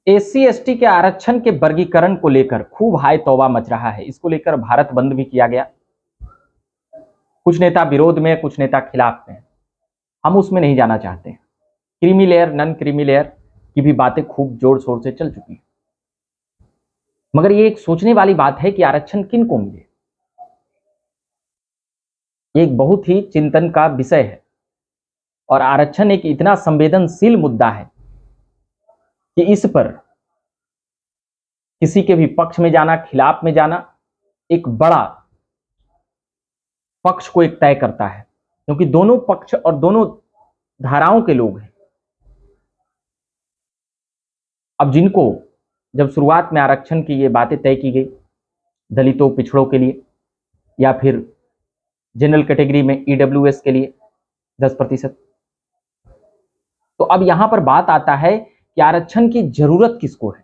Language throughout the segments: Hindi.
एससी एसटी के आरक्षण के वर्गीकरण को लेकर खूब हाय तौबा मच रहा है। इसको लेकर भारत बंद भी किया गया। कुछ नेता विरोध में, कुछ नेता खिलाफ में। हम उसमें नहीं जाना चाहते। Creamy layer, non creamy layer की भी बातें खूब जोर शोर से चल चुकी है, मगर ये एक सोचने वाली बात है कि आरक्षण किन को मिले। ये एक बहुत ही चिंतन का विषय है और आरक्षण एक इतना संवेदनशील मुद्दा है कि इस पर किसी के भी पक्ष में जाना, खिलाफ में जाना एक बड़ा पक्ष को एक तय करता है, क्योंकि दोनों पक्ष और दोनों धाराओं के लोग हैं। अब जिनको जब शुरुआत में आरक्षण की ये बातें तय की गई, दलितों, पिछड़ों के लिए या फिर जनरल कैटेगरी में ईडब्ल्यूएस के लिए 10%, तो अब यहां पर बात आता है कि आरक्षण की जरूरत किसको है।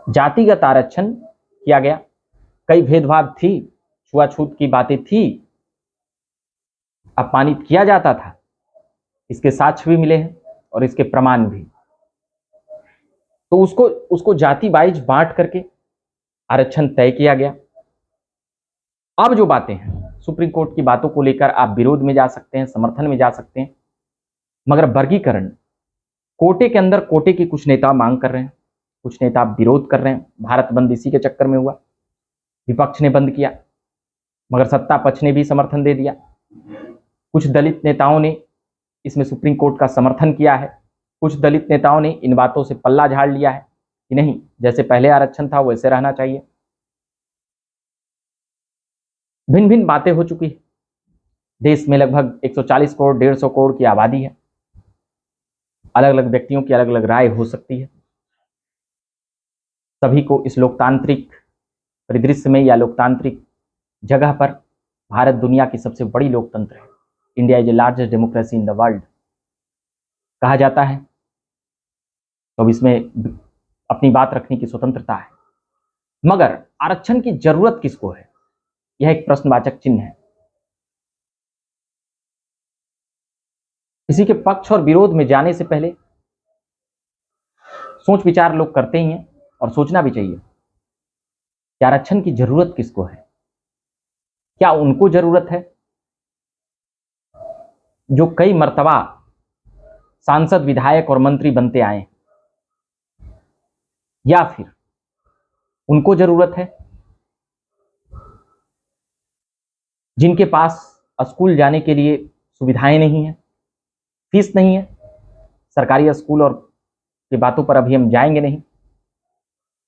जातिगत आरक्षण किया गया, कई भेदभाव थी, छुआछूत की बातें थी, अपमानित किया जाता था। इसके साक्ष्य भी मिले हैं और इसके प्रमाण भी। तो उसको जाति वाइज बांट करके आरक्षण तय किया गया। अब जो बातें हैं, सुप्रीम कोर्ट की बातों को लेकर आप विरोध में जा सकते हैं, समर्थन में जा सकते हैं, मगर वर्गीकरण कोटे के अंदर कोटे की कुछ नेता मांग कर रहे हैं, कुछ नेता विरोध कर रहे हैं। भारत बंद इसी के चक्कर में हुआ। विपक्ष ने बंद किया, मगर सत्ता पक्ष ने भी समर्थन दे दिया। कुछ दलित नेताओं ने इसमें सुप्रीम कोर्ट का समर्थन किया है, कुछ दलित नेताओं ने इन बातों से पल्ला झाड़ लिया है कि नहीं, जैसे पहले आरक्षण था वैसे रहना चाहिए। भिन्न भिन्न बातें हो चुकी है। देश में लगभग 140 करोड़ 150 करोड़ की आबादी है। अलग अलग व्यक्तियों की अलग अलग राय हो सकती है। सभी को इस लोकतांत्रिक परिदृश्य में या लोकतांत्रिक जगह पर, भारत दुनिया की सबसे बड़ी लोकतंत्र है, India is the largest democracy in the world कहा जाता है, तो अब इसमें अपनी बात रखने की स्वतंत्रता है। मगर आरक्षण की जरूरत किसको है, यह एक प्रश्नवाचक चिन्ह है। किसी के पक्ष और विरोध में जाने से पहले सोच विचार लोग करते ही हैं, और सोचना भी चाहिए कि आरक्षण की जरूरत किसको है। क्या उनको जरूरत है जो कई मर्तबा सांसद, विधायक और मंत्री बनते आए, या फिर उनको जरूरत है जिनके पास स्कूल जाने के लिए सुविधाएं नहीं है, फीस नहीं है। सरकारी स्कूल और की बातों पर अभी हम जाएंगे नहीं,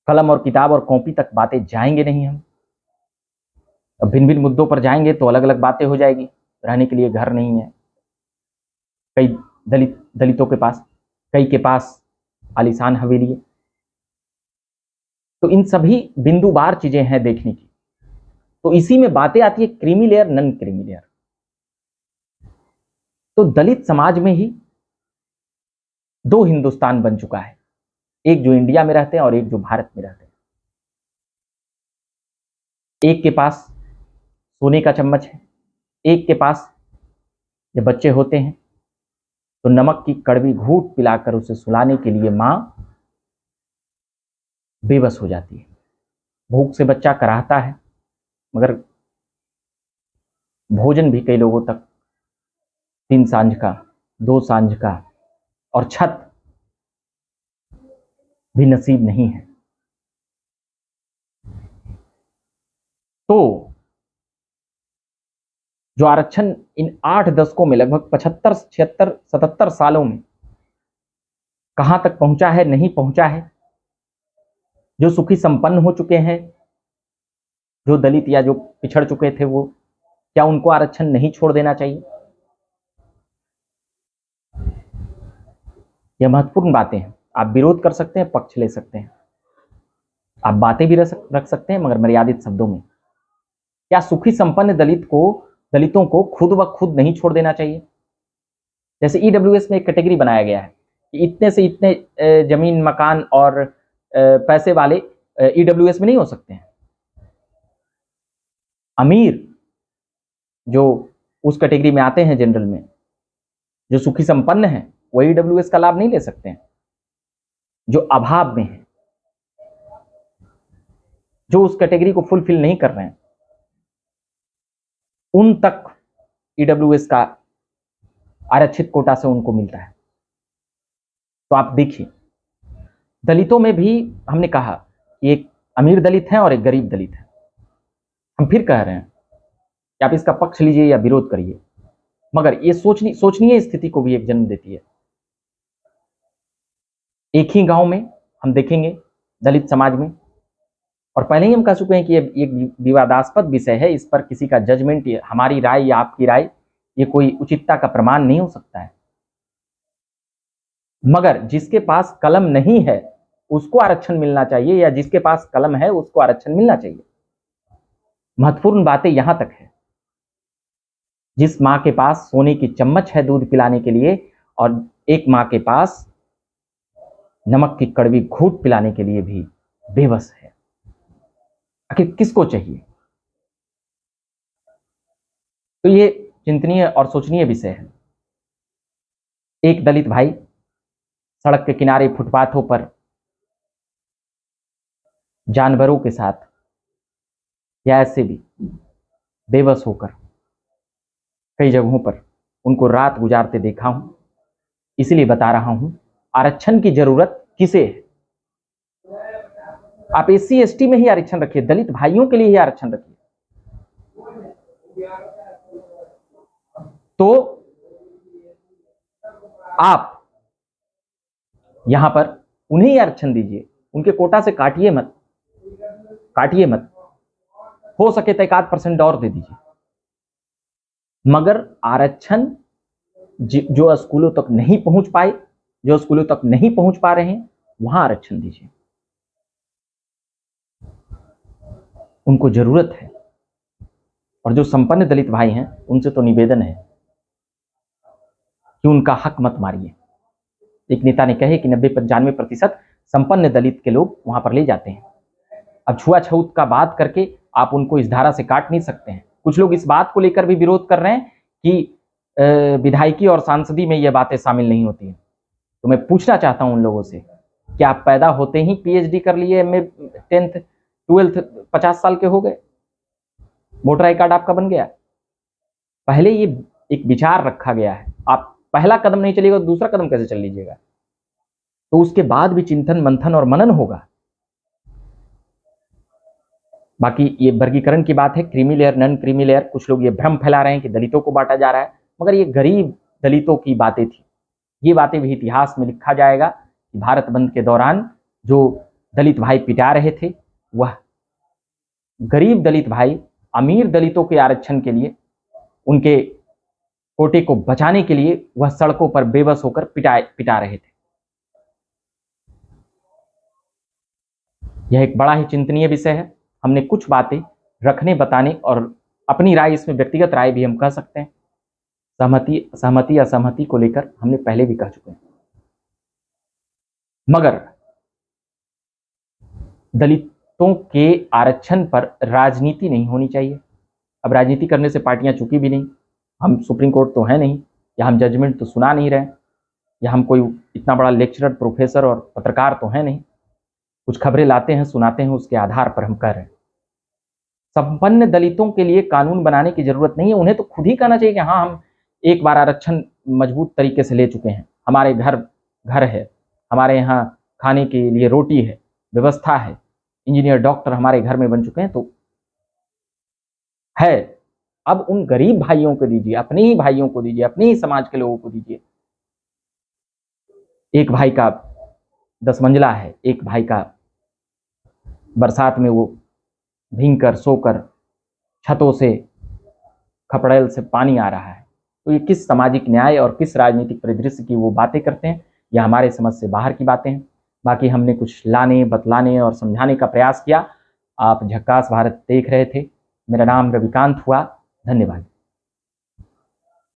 कलम और किताब और कॉपी तक बातें जाएंगे नहीं हम। अब भिन्न भिन्न मुद्दों पर जाएंगे तो अलग अलग बातें हो जाएगी। रहने के लिए घर नहीं है कई दलितों के पास, कई के पास आलीशान हवेली है। तो इन सभी बिंदुवार चीजें हैं देखने की। तो इसी में बातें आती है creamy layer, non creamy layer. तो दलित समाज में ही दो हिंदुस्तान बन चुका है, एक जो इंडिया में रहते हैं और एक जो भारत में रहते हैं। एक के पास सोने का चम्मच है, एक के पास जब बच्चे होते हैं तो नमक की कड़वी घूंट पिलाकर उसे सुलाने के लिए मां बेबस हो जाती है। भूख से बच्चा कराहता है, मगर भोजन भी कई लोगों तक 3 सांझ का, 2 सांझ का और छत भी नसीब नहीं है। तो जो आरक्षण इन 8 दशकों में, लगभग 75, 76, 77 सालों में कहां तक पहुंचा है, नहीं पहुंचा है। जो सुखी संपन्न हो चुके हैं, जो दलित या जो पिछड़ चुके थे, वो क्या उनको आरक्षण नहीं छोड़ देना चाहिए? यह महत्वपूर्ण बातें हैं। आप विरोध कर सकते हैं, पक्ष ले सकते हैं, आप बातें भी रख सकते हैं, मगर मर्यादित शब्दों में। क्या सुखी संपन्न दलितों को खुद ब खुद नहीं छोड़ देना चाहिए? जैसे ईडब्ल्यूएस में एक कैटेगरी बनाया गया है कि इतने से इतने जमीन, मकान और पैसे वाले ईडब्ल्यूएस में नहीं हो सकते हैं। अमीर जो उस कैटेगरी में आते हैं जनरल में, जो सुखी संपन्न हैं, वो ईडब्ल्यूएस का लाभ नहीं ले सकते हैं। जो अभाव में है, जो उस कैटेगरी को फुलफिल नहीं कर रहे हैं, उन तक ईडब्ल्यूएस का आरक्षित कोटा से उनको मिलता है। तो आप देखिए, दलितों में भी हमने कहा कि एक अमीर दलित है और एक गरीब दलित है। हम फिर कह रहे हैं कि आप इसका पक्ष लीजिए या विरोध करिए, मगर ये सोचनीय स्थिति को भी एक जन्म देती है। एक ही गांव में हम देखेंगे दलित समाज में, और पहले ही हम कह चुके हैं कि ये एक विवादास्पद विषय है, इस पर किसी का जजमेंट, हमारी राय या आपकी राय, ये कोई उचितता का प्रमाण नहीं हो सकता है। मगर जिसके पास कलम नहीं है उसको आरक्षण मिलना चाहिए, या जिसके पास कलम है उसको आरक्षण मिलना चाहिए। महत्वपूर्ण बातें यहां तक है, जिस मां के पास सोने की चम्मच है दूध पिलाने के लिए, और एक मां के पास नमक की कड़वी घूंट पिलाने के लिए भी बेबस है, आखिर किसको चाहिए? तो ये चिंतनीय और सोचनीय विषय है। एक दलित भाई सड़क के किनारे फुटपाथों पर जानवरों के साथ या ऐसे भी बेबस होकर कई जगहों पर उनको रात गुजारते देखा हूं। इसलिए बता रहा हूं, आरक्षण की जरूरत किसे है? आप SC ST में ही आरक्षण रखिए, दलित भाइयों के लिए ही आरक्षण रखिए। तो आप यहां पर उन्हें ही आरक्षण दीजिए, उनके कोटा से काटिए मत, काटिए मत। हो सके तो 1% और दे दीजिए, मगर आरक्षण जो स्कूलों तक नहीं पहुंच पाए, जो स्कूलों तक नहीं पहुंच पा रहे हैं, वहां आरक्षण दीजिए। उनको जरूरत है। और जो संपन्न दलित भाई हैं उनसे तो निवेदन है कि उनका हक मत मारिए। एक नेता ने कहे कि 90-95% संपन्न दलित के लोग वहां पर ले जाते हैं। अब छुआछूत का बात करके आप उनको इस धारा से काट नहीं सकते हैं। कुछ लोग इस बात को लेकर भी विरोध कर रहे हैं कि विधायकी और सांसदी में ये बातें शामिल नहीं होती हैं। तो मैं पूछना चाहता हूं उन लोगों से कि आप पैदा होते ही PhD कर लिए, MA 10th 12th 50 साल के हो गए, वोटर आई कार्ड आपका बन गया? पहले ये एक विचार रखा गया है, आप पहला कदम नहीं चलेगा तो दूसरा कदम कैसे चल लीजिएगा? तो उसके बाद भी चिंतन मंथन और मनन होगा। बाकी ये वर्गीकरण की बात है, creamy layer non creamy layer. कुछ लोग ये भ्रम फैला रहे हैं कि दलितों को बांटा जा रहा है, मगर ये गरीब दलितों की बातें थी। ये बातें भी इतिहास में लिखा जाएगा कि भारत बंद के दौरान जो दलित भाई पिटा रहे थे, वह गरीब दलित भाई अमीर दलितों के आरक्षण के लिए, उनके कोटे को बचाने के लिए वह सड़कों पर बेबस होकर पिटा रहे थे। यह एक बड़ा ही चिंतनीय विषय है। हमने कुछ बातें रखने, बताने और अपनी राय, इसमें व्यक्तिगत राय भी हम कह सकते हैं, सहमति असहमति को लेकर हमने पहले भी कह चुके हैं। मगर दलितों के आरक्षण पर राजनीति नहीं होनी चाहिए। अब राजनीति करने से पार्टियां चुकी भी नहीं। हम सुप्रीम कोर्ट तो है नहीं, या हम जजमेंट तो सुना नहीं रहे, या हम कोई इतना बड़ा लेक्चरर, प्रोफेसर और पत्रकार तो है नहीं। कुछ खबरें लाते हैं, सुनाते हैं, उसके आधार पर हम कह रहे हैं। संपन्न दलितों के लिए कानून बनाने की जरूरत नहीं है। उन्हें तो खुद ही कहना चाहिए कि हाँ, हम एक बार आरक्षण मजबूत तरीके से ले चुके हैं, हमारे घर है, हमारे यहाँ खाने के लिए रोटी है, व्यवस्था है, इंजीनियर डॉक्टर हमारे घर में बन चुके हैं, तो है। अब उन गरीब भाइयों को दीजिए, अपने ही भाइयों को दीजिए, अपने ही समाज के लोगों को दीजिए। एक भाई का 10 मंजिला है, एक भाई का बरसात में वो भींगकर सोकर छतों से, खपड़ेल से पानी आ रहा है। तो ये किस सामाजिक न्याय और किस राजनीतिक परिदृश्य की वो बातें करते हैं, या हमारे समझ से बाहर की बातें हैं। बाकी हमने कुछ लाने, बतलाने और समझाने का प्रयास किया। आप झक्कास भारत देख रहे थे। मेरा नाम रविकांत हुआ। धन्यवाद।